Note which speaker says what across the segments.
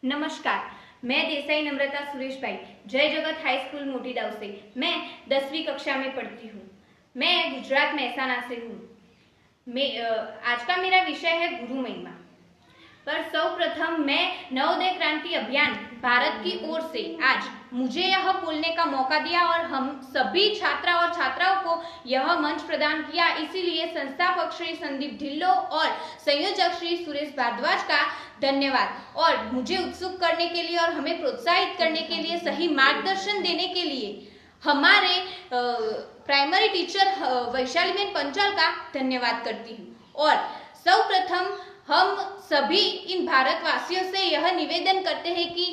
Speaker 1: नमस्कार। मैं देसाई नम्रता सुरेश भाई जय जगत हाई स्कूल मोटी दाव से मैं 10वीं कक्षा में पढ़ती हूँ। मैं गुजरात मेहसाणा से हूँ। आज का मेरा विषय है गुरु महिमा। पर सर्वप्रथम मैं नवोदय क्रांति अभियान भारत की ओर से आज मुझे यह बोलने का मौका दिया और हम सभी छात्रा और छात्राओं को यह मंच प्रदान किया, इसीलिए संस्थापक श्री संदीप ढिल्लो और संयोजक श्री सुरेश भारद्वाज का धन्यवाद। और मुझे उत्सुक करने के लिए और हमें प्रोत्साहित करने के लिए, सही मार्गदर्शन देने के लिए हमारे प्राइमरी टीचर वैशालीबेन पंचाल का धन्यवाद करती हूँ। और सर्वप्रथम हम सभी इन भारतवासियों से यह निवेदन करते हैं कि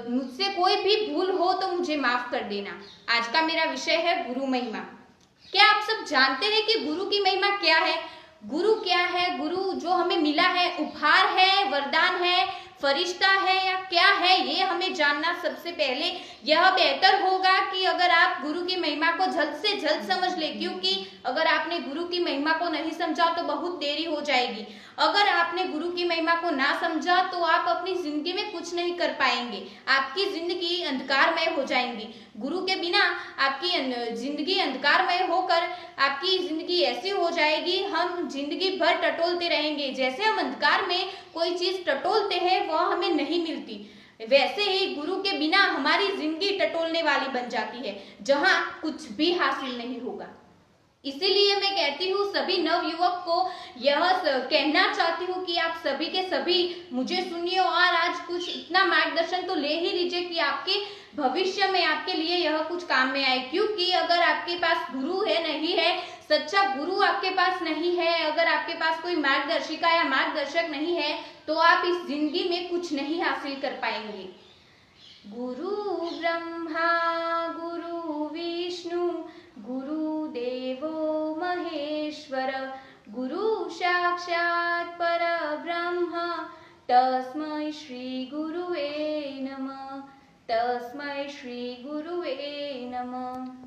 Speaker 1: मुझसे कोई भी भूल हो तो मुझे माफ कर देना। आज का मेरा विषय है गुरु महिमा। क्या आप सब जानते हैं कि गुरु की महिमा क्या है? गुरु क्या है? गुरु जो हमें मिला है, उपहार है, वरदान है, फरिश्ता है या क्या है, ये हमें जानना सबसे पहले यह बेहतर होगा कि अगर आप गुरु की महिमा को जल्द से जल्द समझ ले, क्योंकि अगर आपने गुरु की महिमा को नहीं समझा तो बहुत देरी हो जाएगी। अगर आपने गुरु की महिमा को ना समझा तो आप अपनी जिंदगी में कुछ नहीं कर पाएंगे, आपकी जिंदगी अंधकारमय हो जाएंगी। गुरु के बिना आपकी जिंदगी अंधकारमय होकर आपकी जिंदगी ऐसी हो जाएगी, हम जिंदगी भर टटोलते रहेंगे। जैसे हम अंधकार में कोई चीज टटोलते हैं वह हमें नहीं मिलती, वैसे ही गुरु के बिना हमारी जिंदगी टटोलने वाली बन जाती है, जहां कुछ भी हासिल नहीं होगा। इसीलिए मैं कहती हूँ सभी नवयुवक को यह कहना चाहती हूँ कि आप सभी के सभी मुझे सुनिए और आज कुछ इतना मार्गदर्शन तो ले ही लीजिए कि आपके भविष्य में आपके लिए यह कुछ काम में आए। क्योंकि अगर आपके पास गुरु है नहीं है, सच्चा गुरु आपके पास नहीं है, अगर आपके पास कोई मार्गदर्शिका या मार्गदर्शक नहीं है तो आप इस जिंदगी में कुछ नहीं हासिल कर पाएंगे। गुरु ब्रह्मा गुरु विष्णु गुरुदेवो महेश्वर गुरु साक्षात् परब्रह्म तस्मै श्री गुरुवे नमः, तस्मै श्री गुरुवे नमः।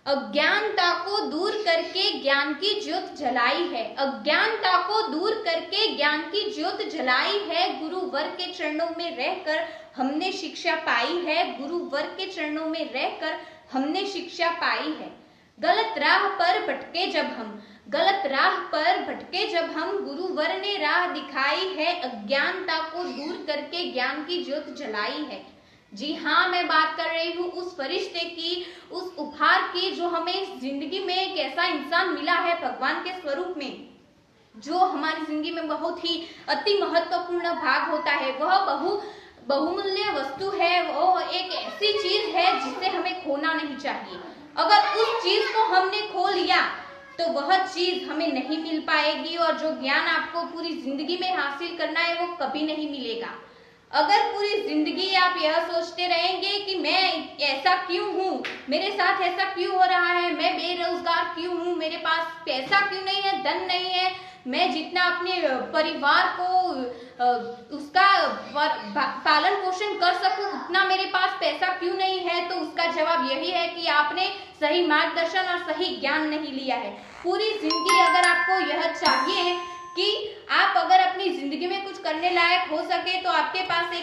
Speaker 1: अज्ञानता को दूर करके ज्ञान की ज्योत जलाई है, अज्ञानता को दूर करके ज्ञान की ज्योत जलाई है। गुरु वर के चरणों में रहकर हमने शिक्षा पाई है, गुरु वर के चरणों में रहकर हमने शिक्षा पाई है। गलत राह पर भटके जब हम, गलत राह पर भटके जब हम, गुरुवर ने राह दिखाई है, अज्ञानता को दूर करके ज्ञान की ज्योत जलाई है। जी हाँ, मैं बात कर रही हूँ उस फरिश्ते की, उस उपहार की जो हमें इस जिंदगी में एक ऐसा इंसान मिला है भगवान के स्वरूप में, जो हमारी जिंदगी में बहुत ही अति महत्वपूर्ण भाग होता है। वह बहुमूल्य वस्तु है, वो एक ऐसी चीज है जिसे हमें खोना नहीं चाहिए। अगर उस चीज को हमने खो लिया तो वह चीज हमें नहीं मिल पाएगी और जो ज्ञान आपको पूरी जिंदगी में हासिल करना है वो कभी नहीं मिलेगा। अगर पूरी जिंदगी आप यह सोचते रहेंगे कि मैं ऐसा क्यों हूँ, मेरे साथ ऐसा क्यों हो रहा है, मैं बेरोजगार क्यों हूँ, मेरे पास पैसा क्यों नहीं है, धन नहीं है, मैं जितना अपने परिवार को उसका पालन पोषण कर सकूं उतना मेरे पास पैसा क्यों नहीं है, तो उसका जवाब यही है कि आपने सही मार्गदर्शन और सही ज्ञान नहीं लिया है। पूरी जिंदगी अगर आपको यह चाहिए कि आप अगर अपनी जिंदगी में कुछ करने लायक हो सके तो आपके पास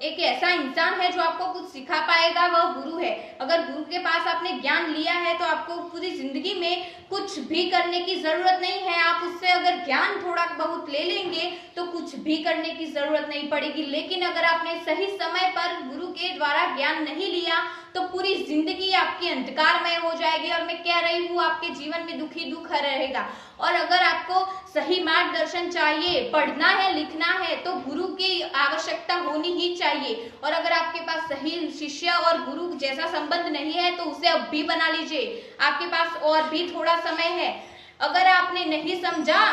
Speaker 1: एक ऐसा इंसान है जो आपको कुछ सिखा पाएगा, वह गुरु है। अगर गुरु के पास आपने ज्ञान लिया है तो आपको पूरी जिंदगी में कुछ भी करने की जरूरत नहीं है। आप उससे अगर ज्ञान थोड़ा बहुत ले लेंगे तो कुछ भी करने की जरूरत नहीं पड़ेगी। लेकिन अगर आपने सही समय पर गुरु के द्वारा ज्ञान नहीं लिया तो पूरी जिंदगी आपकी अंधकारमय हो जाएगी और मैं कह रही हूँ आपके जीवन में दुख ही दुख रहेगा। और अगर आपको सही मार्गदर्शन चाहिए, पढ़ना है, लिखना है, तो गुरु की आवश्यकता होनी ही चाहिए। और अगर आपके पास सही शिष्य और गुरु जैसा संबंध नहीं है तो उसे अब भी बना लीजिए, आपके पास और भी थोड़ा समय है। अगर आपने नहीं समझा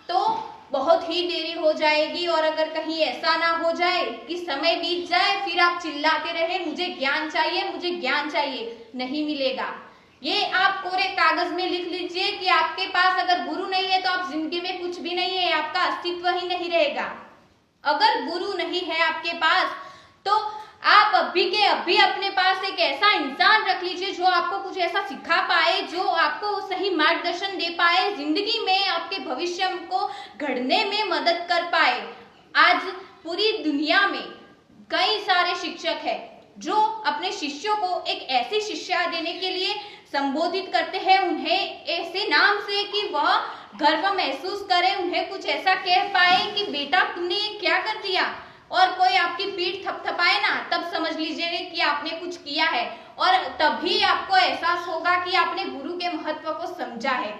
Speaker 1: तो बहुत ही देरी हो जाएगी और अगर कहीं ऐसा ना हो जाए कि समय बीत जाए फिर आप चिल्लाते रहे मुझे ज्ञान चाहिए, मुझे ज्ञान चाहिए, नहीं मिलेगा। ये आप कोरे कागज में लिख लीजिए कि आपके पास अगर गुरु नहीं है तो आप जिंदगी में कुछ भी नहीं है, आपका अस्तित्व ही नहीं रहेगा। अगर गुरु नहीं है आपके पास तो आप अभी के अभी अपने पास एक ऐसा इंसान रख लीजिए जो आपको कुछ ऐसा सिखा पाए, जो आपको सही मार्गदर्शन दे पाए, जिंदगी में आपके भविष्य को घड़ने में मदद कर पाए। आज पूरी दुनिया में कई सारे शिक्षक हैं जो अपने शिष्यों को एक ऐसी शिक्षा देने के लिए संबोधित करते हैं, उन्हें ऐसे नाम से कि वह गर्व महसूस करे, उन्हें कुछ ऐसा कह पाए कि बेटा तुमने ये क्या कर दिया, और कोई आपकी पीठ थपथपाए ना, तब समझ लीजिए कि आपने कुछ किया है, और तभी आपको एहसास होगा कि आपने गुरु के महत्व को समझा है।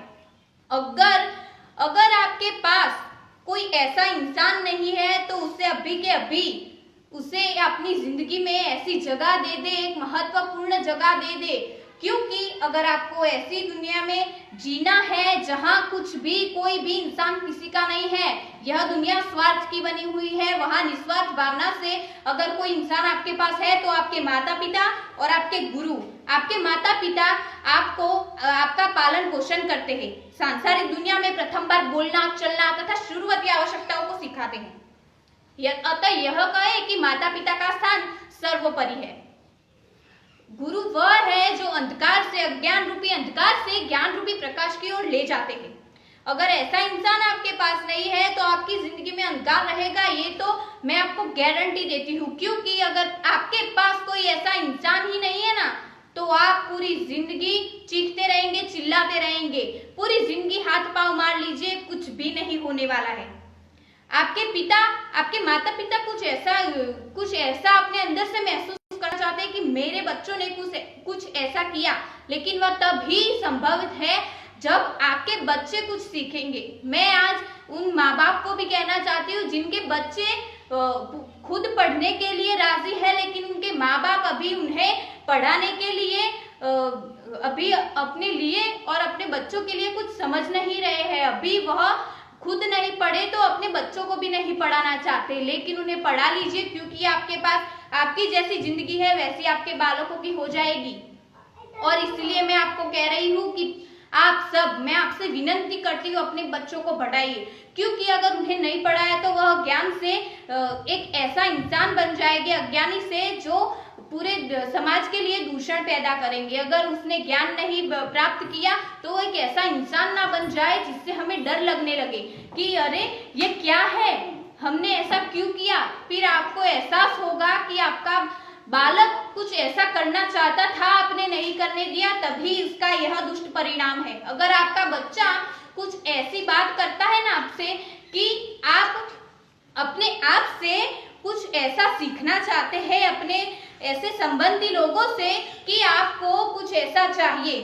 Speaker 1: अगर आपके पास कोई ऐसा इंसान नहीं है तो उसे अभी के अभी उसे अपनी जिंदगी में ऐसी जगह दे दे, एक महत्वपूर्ण जगह दे दे, क्योंकि अगर आपको ऐसी दुनिया में जीना है जहां कुछ भी कोई भी इंसान किसी का नहीं है, यह दुनिया स्वार्थ की बनी हुई है, वहां निस्वार्थ भावना से अगर कोई इंसान आपके पास है तो आपके माता पिता और आपके गुरु, आपके माता पिता आपको आपका पालन पोषण करते हैं, सांसारिक दुनिया में प्रथम बार बोलना, चलना तथा शुरुआती आवश्यकताओं को सिखाते हैं। अतः यह कहे कि माता पिता का स्थान सर्वोपरि है। गुरु वह है जो अंधकार से, अज्ञान रूपी अंधकार से ज्ञान रूपी प्रकाश की ओर ले जाते हैं। अगर ऐसा इंसान आपके पास नहीं है तो आपकी जिंदगी में अंधकार रहेगा, ये तो मैं आपको गारंटी देती हूँ, क्योंकि अगर आपके पास कोई ऐसा इंसान ही नहीं है ना, तो आप पूरी जिंदगी चीखते रहेंगे, चिल्लाते रहेंगे, पूरी जिंदगी हाथ पांव मार लीजिए, कुछ भी नहीं होने वाला है। आपके माता पिता कुछ ऐसा अपने अंदर से महसूस करना चाहते हैं कि मेरे बच्चों ने कुछ ऐसा किया, लेकिन वह तभी संभव है जब आपके बच्चे कुछ सीखेंगे। मैं आज उन माँ बाप को भी कहना चाहती हूँ जिनके बच्चे खुद पढ़ने के लिए राजी है, लेकिन उनके माँ बाप अभी उन्हें पढ़ाने के लिए अभी अपने लिए और अपने बच्चों के लिए कुछ समझ नहीं रहे हैं। अभी वह खुद नहीं पढ़े तो अपने बच्चों को भी नहीं पढ़ाना चाहते, लेकिन उन्हें पढ़ा लीजिए, क्योंकि आपके पास आपकी जैसी जिंदगी है वैसी आपके बालकों की हो जाएगी। और इसलिए मैं आपको कह रही हूँ कि मैं आपसे विनती करती हूँ, अपने बच्चों को पढ़ाइए, क्योंकि अगर उन्हें नहीं पढ़ाया तो वह ज्ञान से एक ऐसा इंसान बन जाएंगे, अज्ञानी से, जो पूरे समाज के लिए दूषण पैदा करेंगे। अगर उसने ज्ञान नहीं प्राप्त किया तो वो एक ऐसा इंसान ना बन जाए जिससे हमें डर लगने लगे कि अरे ये क्या है, हमने ऐसा क्यों किया। फिर आपको एहसास होगा कि आपका बालक कुछ ऐसा करना चाहता था, आपने नहीं करने दिया, तभी इसका यह दुष्ट परिणाम है। अगर आपका बच्चा कुछ ऐसी बात करता है ना आपसे कि आप अपने आप से कुछ ऐसा सीखना चाहते हैं, अपने ऐसे संबंधी लोगों से कि आपको कुछ ऐसा चाहिए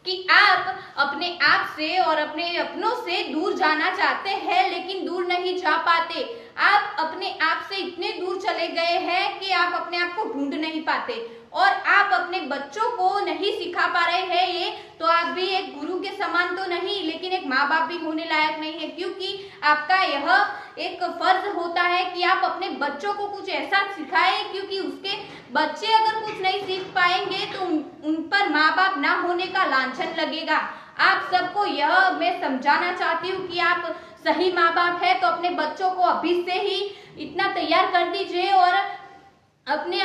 Speaker 1: कि आप अपने आप से और अपने अपनों से दूर जाना चाहते हैं, लेकिन दूर नहीं जा पाते। आप अपने आप से इतने दूर चले गए हैं कि आप अपने आप को ढूंढ नहीं पाते, और आप अपने बच्चों को नहीं सिखा पा रहे हैं ये, तो आप भी एक गुरु के समान तो नहीं, लेकिन एक माँ बाप भी होने लायक नहीं है, क्योंकि आपका यह एक फर्ज होता है कि आप अपने बच्चों को कुछ ऐसा सिखाएं, क्योंकि उसके बच्चे अगर कुछ नहीं सीख पाएंगे तो उन पर माँ बाप ना होने का लांछन लगेगा। आप सबको यह मैं समझाना चाहती हूँ कि आप सही माँ बाप है तो अपने बच्चों को अभी से ही इतना तैयार कर दीजिए, और अपने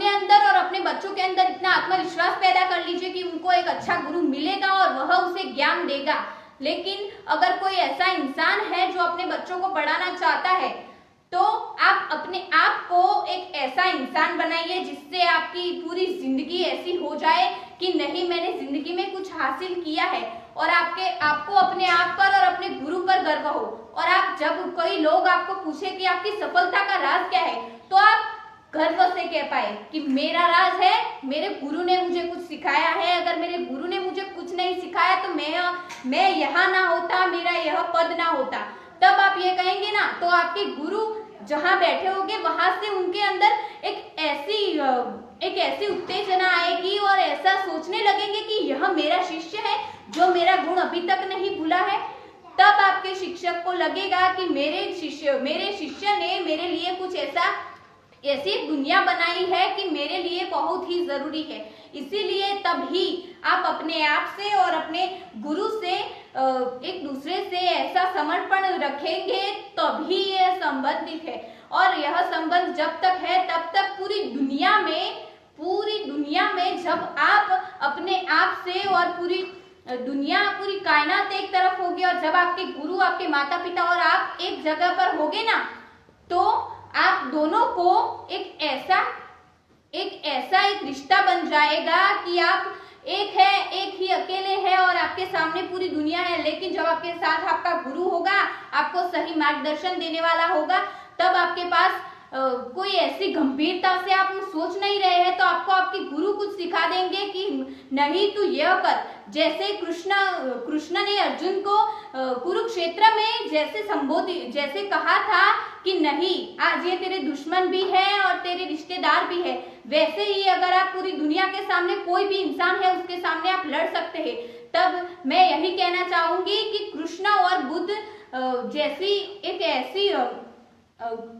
Speaker 1: अंदर और अपने बच्चों के अंदर इतना आत्मविश्वास पैदा कर लीजिए कि उनको एक अच्छा गुरु मिलेगा और वह उसे ज्ञान देगा। लेकिन अगर कोई ऐसा इंसान है जो अपने बच्चों को पढ़ाना चाहता है, तो आप अपने आप को एक ऐसा इंसान बनाइए जिससे आपकी पूरी जिंदगी ऐसी हो जाए कि नहीं, मैंने जिंदगी में कुछ हासिल किया है, और आपको अपने आप पर और अपने गुरु पर गर्व हो। और आप जब कोई लोग आपको पूछे कि आपकी सफलता का राज क्या है, तो आप गर्व से कह पाए कि मेरा राज है, मेरे गुरु ने मुझे कुछ सिखाया है। अगर मेरे गुरु ने मुझे कुछ नहीं सिखाया तो मैं यहाँ ना होता, मेरा यह पद ना होता। तब आप ये कहेंगे ना, तो आपके गुरु जहाँ बैठे होंगे वहां से उनके अंदर एक ऐसी उत्तेजना आएगी और ऐसा सोचने लगेंगे कि यह मेरा शिष्य है जो मेरा गुण अभी तक नहीं भूला है। तब आपके शिक्षक को लगेगा कि मेरे शिष्य ने मेरे लिए कुछ ऐसी एक दुनिया बनाई है कि मेरे लिए बहुत ही जरूरी है। इसीलिए तभी आप अपने आप से और अपने गुरु से एक दूसरे से ऐसा समर्पण रखेंगे, तभी यह संबंधित है। और यह संबंध जब तक है तब तक पूरी दुनिया में जब आप अपने आप से और पूरी कायनात एक तरफ होगी, और जब आपके गुरु, आपके माता पिता और आप एक जगह पर होगे ना, तो आप दोनों को एक ऐसा एक रिश्ता बन जाएगा कि आप एक ही अकेले है और आपके सामने पूरी दुनिया है, लेकिन जब आपके साथ आपका गुरु होगा, आपको सही मार्गदर्शन देने वाला होगा, तब आपके पास कोई ऐसी गंभीरता से आप सोच नहीं रहे हैं, तो आपको आपके गुरु कुछ सिखा देंगे कि नहीं तू यह कर। जैसे कृष्ण ने अर्जुन को कुरुक्षेत्र में जैसे कहा था कि नहीं, आज ये तेरे दुश्मन भी है और तेरे रिश्तेदार भी है, वैसे ही अगर आप पूरी दुनिया के सामने कोई भी इंसान है उसके सामने आप लड़ सकते हैं। तब मैं यही कहना चाहूंगी कि कृष्ण और बुद्ध जैसी एक ऐसी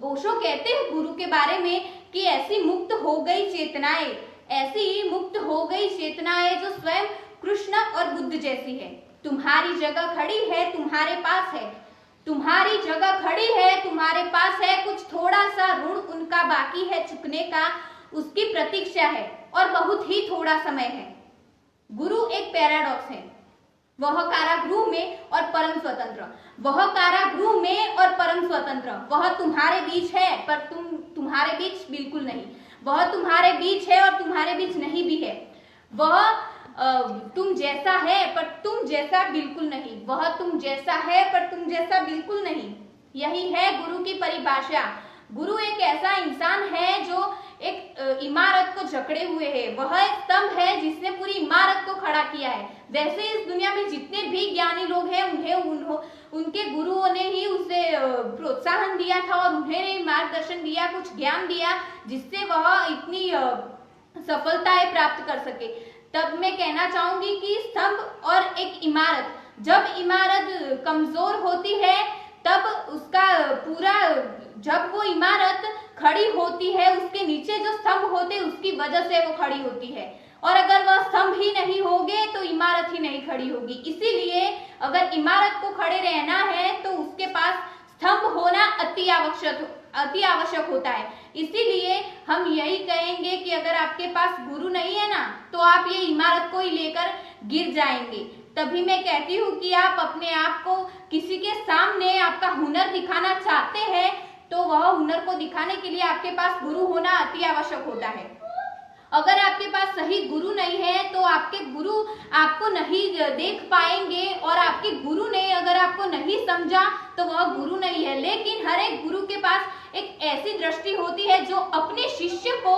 Speaker 1: ओशो कहते हैं गुरु के बारे में कि ऐसी मुक्त हो गई चेतनाएं जो स्वयं कृष्ण और बुद्ध जैसी है। तुम्हारी जगह खड़ी है, तुम्हारे पास है, तुम्हारी जगह खड़ी है, तुम्हारे पास है, कुछ थोड़ा सा ऋण उनका बाकी है चुकने का, उसकी प्रतीक्षा है और बहुत ही थोड़ा समय है। गुरु एक पैराडॉक्स है, वह कारागृह में और परम स्वतंत्र, वह तुम्हारे बीच है पर तुम्हारे बीच बिल्कुल नहीं, वह तुम्हारे बीच है और तुम्हारे बीच नहीं भी है, वह तुम जैसा है पर तुम जैसा बिल्कुल नहीं, वह तुम जैसा है पर तुम जैसा बिल्कुल नहीं। यही है गुरु की परिभाषा। गुरु एक ऐसा इंसान है जो एक इमारत को जकड़े हुए है, वह एक स्तंभ है जिसने पूरी इमारत को खड़ा किया है। वैसे इस दुनिया में जितने भी ज्ञानी लोग हैं उनके गुरुओं ने ही उसे प्रोत्साहन दिया था और उन्हें मार्गदर्शन दिया, कुछ ज्ञान दिया, जिससे वह इतनी सफलताएं प्राप्त कर सके। तब मैं कहना चाहूंगी कि स्तंभ और एक इमारत, जब इमारत कमजोर होती है तब उसका पूरा, जब वो इमारत खड़ी होती है उसके नीचे जो स्तंभ होते हैं उसकी वजह से वो खड़ी होती है, और अगर वह स्तंभ ही नहीं होंगे तो इमारत ही नहीं खड़ी होगी। इसीलिए अगर इमारत को खड़े रहना है तो उसके पास स्तंभ होना अति आवश्यक होता है। इसीलिए हम यही कहेंगे कि अगर आपके पास गुरु नहीं है ना तो आप ये इमारत को ही लेकर गिर जाएंगे। तभी मैं कहती हूँ कि आप अपने आप को किसी के सामने आपका हुनर दिखाना चाहते हैं तो वह हुनर को दिखाने के लिए आपके पास गुरु होना अति आवश्यक होता है। अगर आपके पास सही गुरु नहीं है तो आपके गुरु आपको नहीं देख पाएंगे, और आपके गुरु ने अगर आपको नहीं समझा तो वह गुरु नहीं है। लेकिन हर एक गुरु के पास एक ऐसी दृष्टि होती है जो अपने शिष्य को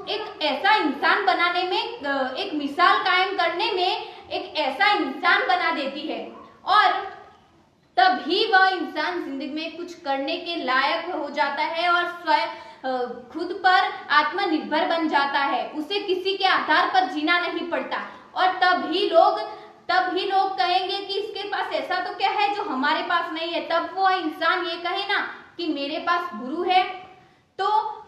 Speaker 1: एक ऐसा इंसान बनाने में, एक मिसाल कायम करने में एक ऐसा इंसान बना देती है, और तभी वह इंसान जिंदगी में कुछ करने के लायक हो जाता है और स्वयं खुद पर आत्मनिर्भर बन जाता है। उसे किसी के आधार पर जीना नहीं पड़ता, और तभी लोग कहेंगे कि इसके पास ऐसा तो क्या है जो हमारे पास नहीं है। तब वो इंसान ये कहे ना कि मेरे पास गुरु है, तो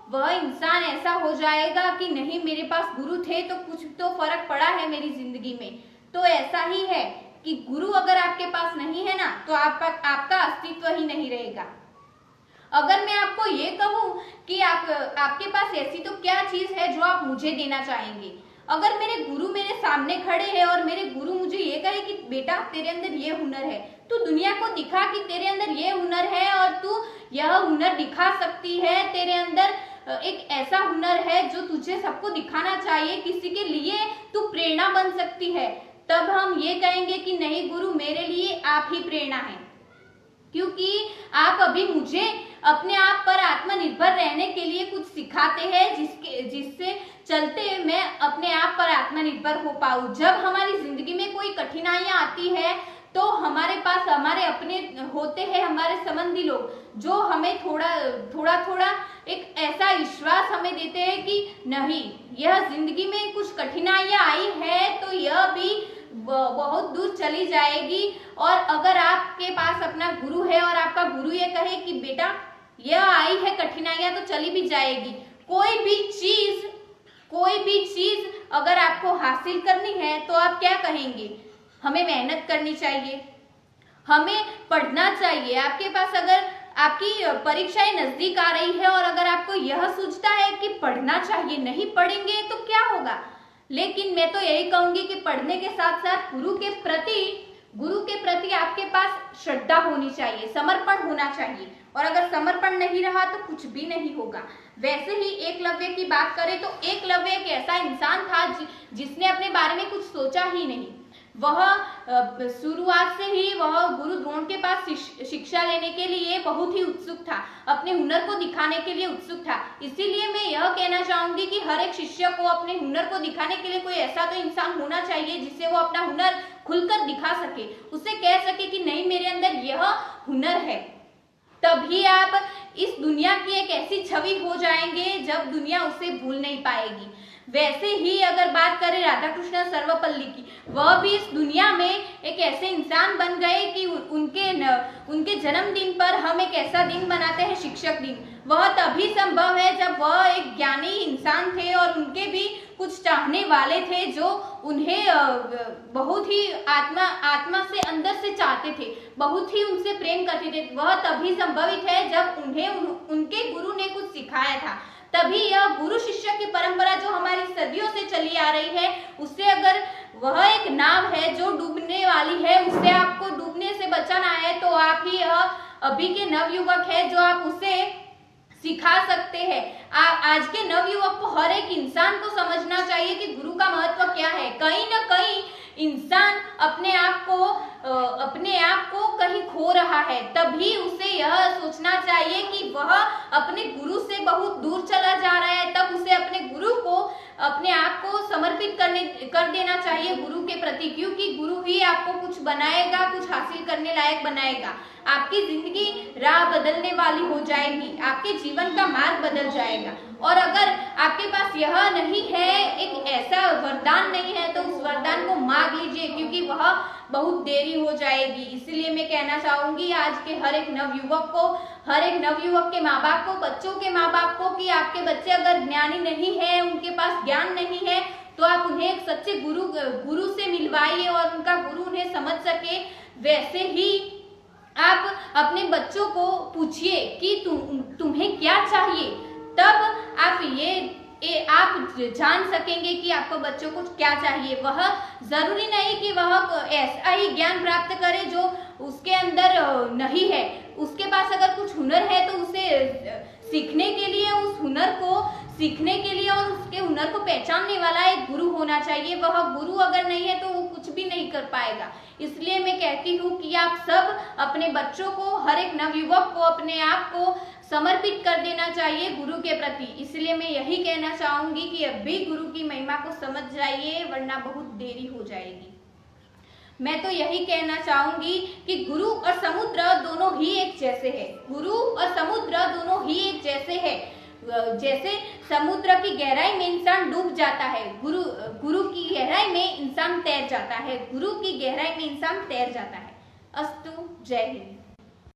Speaker 1: वह इंसान ऐसा हो जाएगा कि नहीं, मेरे पास गुरु थे तो कुछ तो फर्क पड़ा है मेरी जिंदगी में। तो ऐसा ही है कि गुरु अगर आपके पास नहीं है ना तो आपका अस्तित्व ही नहीं रहेगा। अगर मैं आपको ये कहूं कि आपके पास ऐसी तो क्या चीज है जो आप मुझे देना चाहेंगे। अगर मेरे गुरु मेरे सामने खड़े हैं और मेरे गुरु मुझे ये कहे कि बेटा तेरे अंदर ये हुनर है, तू दुनिया को दिखा कि तेरे अंदर ये हुनर है और तू यह हुनर दिखा सकती है, तेरे अंदर एक ऐसा हुनर है जो तुझे सबको दिखाना चाहिए, किसी के लिए तू प्रेरणा बन सकती है, तब हम ये कहेंगे कि नहीं गुरु, मेरे लिए आप ही प्रेरणा है, क्योंकि आप अभी मुझे अपने आप पर आत्मनिर्भर रहने के लिए कुछ सिखाते हैं जिससे चलते मैं अपने आप पर आत्मनिर्भर हो पाऊं। जब हमारी जिंदगी में कोई कठिनाइयां आती है तो हमारे पास हमारे अपने होते हैं, हमारे संबंधी लोग, जो हमें थोड़ा एक ऐसा विश्वास हमें देते हैं कि नहीं, यह जिंदगी में कुछ कठिनाइयां आई है तो यह भी बहुत दूर चली जाएगी। और अगर आपके पास अपना गुरु है और आपका गुरु ये कहे कि बेटा यह आई है कठिनाइयां तो चली भी जाएगी। कोई भी चीज अगर आपको हासिल करनी है तो आप क्या कहेंगे? हमें मेहनत करनी चाहिए, हमें पढ़ना चाहिए। आपके पास अगर आपकी परीक्षाएं नजदीक आ रही है और अगर आपको यह सूझता है कि पढ़ना चाहिए, नहीं पढ़ेंगे तो क्या होगा? लेकिन मैं तो यही कहूंगी कि पढ़ने के साथ साथ गुरु के प्रति गुरु के प्रति आपके पास श्रद्धा होनी चाहिए, समर्पण होना चाहिए, और अगर समर्पण नहीं रहा तो कुछ भी नहीं होगा। वैसे ही एकलव्य की बात करें तो एकलव्य एक ऐसा इंसान था जिसने अपने बारे में कुछ सोचा ही नहीं। वह शुरुआत से ही वह गुरु द्रोण के पास शिक्षा लेने के लिए बहुत ही उत्सुक था, अपने हुनर को दिखाने के लिए उत्सुक था। इसीलिए मैं यह कहना चाहूंगी कि हर एक शिष्य को अपने हुनर को दिखाने के लिए कोई ऐसा तो इंसान होना चाहिए जिससे वो अपना हुनर खुलकर दिखा सके, उसे कह सके कि नहीं, मेरे अंदर यह हुनर है। तभी आप इस दुनिया की एक ऐसी छवि हो जाएंगे जब दुनिया उसे भूल नहीं पाएगी। वैसे ही अगर बात करें राधा कृष्ण सर्वपल्ली की, वह भी इस दुनिया में एक ऐसे इंसान बन गए कि उनके जन्मदिन पर हम एक ऐसा दिन मनाते हैं, शिक्षक दिन। वह तभी संभव है जब वह एक ज्ञानी इंसान थे और उनके भी कुछ चाहने वाले थे जो उन्हें बहुत ही आत्मा से अंदर से चाहते थे, बहुत ही उनसे प्रेम करते थे। वह तभी संभवित है जब उनके गुरु ने कुछ सिखाया था। तभी यह गुरु शिष्य की परंपरा जो हमारी सदियों से चली आ रही है, उससे अगर वह एक नाव है जो डूबने वाली है, उससे आपको डूबने से बचाना है तो आप ही यह अभी के नवयुवक है जो आप उसे सिखा सकते हैं। आज के नवयुवक को, हर एक इंसान को समझना चाहिए कि गुरु का महत्व क्या है। कहीं ना कहीं इंसान अपने आप को कहीं खो रहा है, तभी उसे यह सोचना चाहिए कि वह अपने गुरु से बहुत दूर चला जा रहा है। तब उसे अपने गुरु को, अपने आप को समर्पित कर देना चाहिए गुरु के प्रति, क्योंकि गुरु ही आपको कुछ बनाएगा, कुछ हासिल करने लायक बनाएगा। आपकी जिंदगी राह बदलने वाली हो जाएगी, आपके जीवन का मार्ग बदल जाएगा। और अगर आपके पास यह नहीं है, एक ऐसा वरदान नहीं है, तो उस वरदान को मांग लीजिए, क्योंकि वह बहुत देरी हो जाएगी। इसलिए मैं कहना चाहूंगी आज के हर एक नवयुवक को, हर एक नवयुवक के माँ बाप को, बच्चों के माँ बाप को, कि आपके बच्चे अगर ज्ञानी नहीं है, उनके पास ज्ञान नहीं है, तो आप उन्हें एक सच्चे गुरु से मिलवाइए और उनका गुरु उन्हें समझ सके। वैसे ही आप अपने बच्चों को पूछिए कि तुम्हें क्या चाहिए, तब आप जान सकेंगे कि आपको बच्चों को क्या चाहिए। वह जरूरी नहीं कि वह ऐसा ही ज्ञान प्राप्त करे जो उसके अंदर नहीं है। उसके पास अगर कुछ हुनर है तो उसे सीखने के लिए, उस हुनर को सीखने के लिए और उसके हुनर को पहचानने वाला एक गुरु होना चाहिए। वह गुरु अगर नहीं है तो वो कुछ भी नहीं कर पाएगा। इसलिए मैं कहती हूँ कि आप सब अपने बच्चों को, हर एक नवयुवक को अपने आप को समर्पित कर देना चाहिए गुरु के प्रति। इसलिए मैं यही कहना चाहूंगी कि अब भी गुरु की महिमा को समझ जाइए, वरना बहुत देरी हो जाएगी। मैं तो यही कहना चाहूंगी कि गुरु और समुद्र दोनों ही एक जैसे हैं। गुरु और समुद्र दोनों ही एक जैसे हैं। जैसे समुद्र की गहराई में इंसान डूब जाता है, गुरु की गहराई में इंसान तैर जाता है, गुरु की गहराई में इंसान तैर जाता है। अस्तु, जय हिंद।